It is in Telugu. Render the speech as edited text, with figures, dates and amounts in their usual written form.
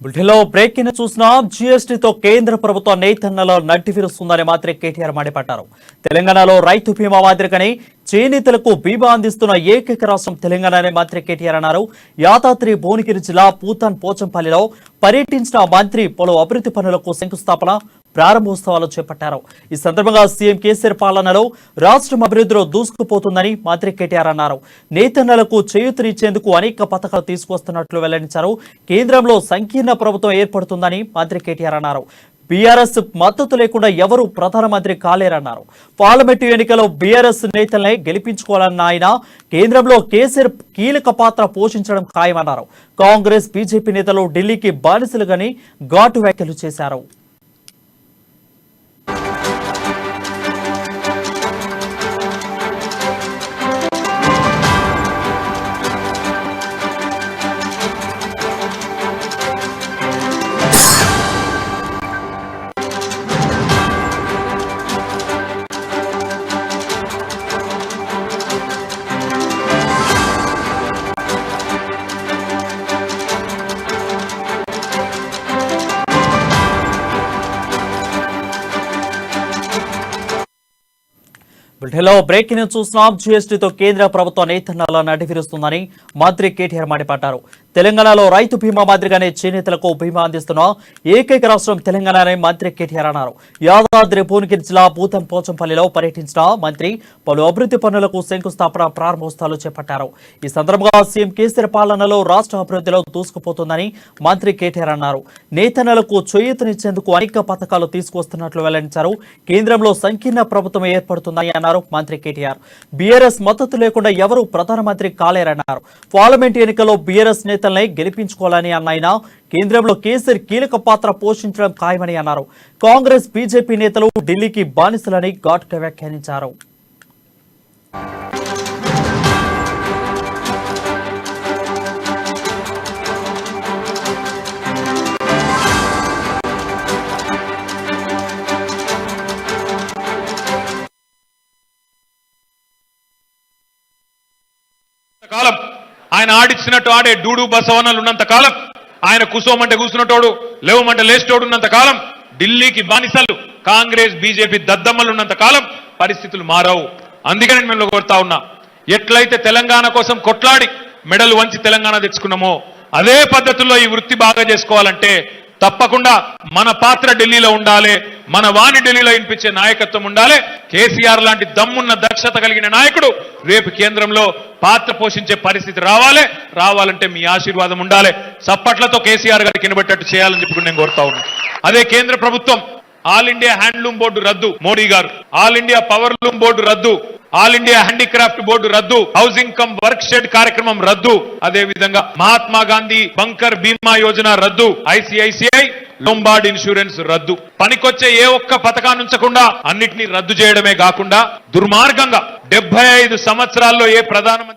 బుల్టెన్లో బ్రేకింగ్ చూస్తున్నాం. జీఎస్టీతో కేంద్ర ప్రభుత్వం నేతన్నలో నడ్డి విరుస్తుందని మంత్రి కేటీఆర్ మండిపడ్డారు. తెలంగాణలో రైతు బీమా మాదిరిగానే చేనేతలకు బీమా అందిస్తున్న ఏకైక రాష్ట్రం తెలంగాణనే మంత్రి కేటీఆర్ అన్నారు. యాదాద్రి భువనగిరి జిల్లా పూతన్ పోచంపల్లిలో పర్యటించిన మంత్రి పలు అభివృద్ధి పనులకు శంకుస్థాపన ప్రారంభోత్సవాలు చేపట్టారు. ఈ సందర్భంగా సీఎం కేసీఆర్ పాలనలో రాష్ట్రం అభివృద్ధిలో దూసుకుపోతుందని మంత్రి కేటీఆర్ అన్నారు. నేతన్నలకు చేయూతనిచ్చేందుకు అనేక పథకాలు తీసుకొస్తున్నట్లు వెల్లడించారు. కేంద్రంలో సంకీర్ణ ప్రభుత్వం ఏర్పడుతుందని మంత్రి కేటీఆర్ అన్నారు. బీఆర్ఎస్ మద్దతు లేకుండా ఎవరు ప్రధానమంత్రి కాలేరన్నారు. పార్లమెంటు ఎన్నికల్లో బీఆర్ఎస్ నేతలనే గెలిపించుకోవాలన్న ఆయన కేంద్రంలో కేసీఆర్ కీలక పాత్ర పోషించడం ఖాయమన్నారు. కాంగ్రెస్ బీజేపీ నేతలు ఢిల్లీకి బానిసలుగాని ఘాటు వ్యాఖ్యలు చేశారు. బుల్టెన్లో బ్రేకింగ్ న్యూస్ చూస్తున్నాం. జీఎస్టీతో కేంద్ర ప్రభుత్వం నేతన్నల నడ్డి విరుస్తుందని మంత్రి కేటీఆర్ మండిపడ్డారు. తెలంగాణలో రైతు బీమా మాదిరిగానే చేనేతలకు బీమా అందిస్తున్న ఏకైక రాష్ట్రం తెలంగాణనే మంత్రి కేటీఆర్ అన్నారు. యాదాద్రి భువనగిరి జిల్లా పూతన్ పోచంపల్లిలో పర్యటించిన మంత్రి పలు అభివృద్ధి పనులకు శంకుస్థాపన ప్రారంభోత్సవాలు చేపట్టారు. ఈ సందర్భంగా సీఎం కేసీఆర్ పాలనలో రాష్ట్ర అభివృద్ధిలో దూసుకుపోతుందని మంత్రి కేటీఆర్ అన్నారు. నేతన్నలకు చేయూతనిచ్చేందుకు అనేక పథకాలు తీసుకొస్తున్నట్లు వెల్లడించారు. కేంద్రంలో సంకీర్ణ ప్రభుత్వం ఏర్పడుతుందని అన్నారు మంత్రి కేటీఆర్. బీఆర్ఎస్ మద్దతు లేకుండా ఎవరు ప్రధానమంత్రి కాలేరన్నారు. పార్లమెంట్ ఎన్నికల్లో బీఆర్ఎస్ నేతల్ని గెలిపించుకోవాలని అన్న ఆయన కేంద్రంలో కేసీఆర్ కీలక పాత్ర పోషించడం ఖాయమని అన్నారు. కాంగ్రెస్ బీజేపీ నేతలు ఢిల్లీకి బానిసలని ఘాటుగా వ్యాఖ్యానించారు. కాలం ఆయన ఆడిచ్చినట్టు ఆడే డూడు బసవన్నలు ఉన్నంత కాలం, ఆయన కూసోమంటే కూసున్నటోడు లేవమంటే లేచేటోడు ఉన్నంత కాలం, ఢిల్లీకి బానిసలు కాంగ్రెస్ బీజేపీ దద్దమ్మలు ఉన్నంత కాలం పరిస్థితులు మారవు. అందుకని మేము కోరుతా ఉన్నా, ఎట్లయితే తెలంగాణ కోసం కొట్లాడి మెడలు వంచి తెలంగాణ తెచ్చుకున్నామో అదే పద్ధతుల్లో ఈ వృత్తి బాగా చేసుకోవాలంటే తప్పకుండా మన పాత్ర ఢిల్లీలో ఉండాలి, మన వాణి ఢిల్లీలో వినిపించే నాయకత్వం ఉండాలి. కేసీఆర్ లాంటి దమ్మున్న దక్షత కలిగిన నాయకుడు రేపు కేంద్రంలో పాత్ర పోషించే పరిస్థితి రావాలంటే మీ ఆశీర్వాదం ఉండాలి. చప్పట్లతో కేసీఆర్ గారికి వినబెట్టట్టు చేయాలని చెప్పి నేను కోరుతా ఉన్నా. అదే కేంద్ర ప్రభుత్వం ఆల్ ఇండియా హ్యాండ్లూమ్ బోర్డు రద్దు, మోడీ గారు ఆల్ ఇండియా పవర్లూమ్ బోర్డు రద్దు, ఆల్ ఇండియా హ్యాండీక్రాఫ్ట్ బోర్డు రద్దు, హౌసింగ్ కమ్ వర్క్ షెడ్ కార్యక్రమం రద్దు, అదే విధంగా మహాత్మా గాంధీ బంకర్ బీమా యోజన రద్దు, ఐసిఐసిఐ లోంబార్డ్ ఇన్సూరెన్స్ రద్దు. పనికొచ్చే ఏ ఒక్క పథకాన్ని ఉంచకుండా అన్నిటినీ రద్దు చేయడమే కాకుండా దుర్మార్గంగా 75 సంవత్సరాల్లో ఏ ప్రధానమంత్రి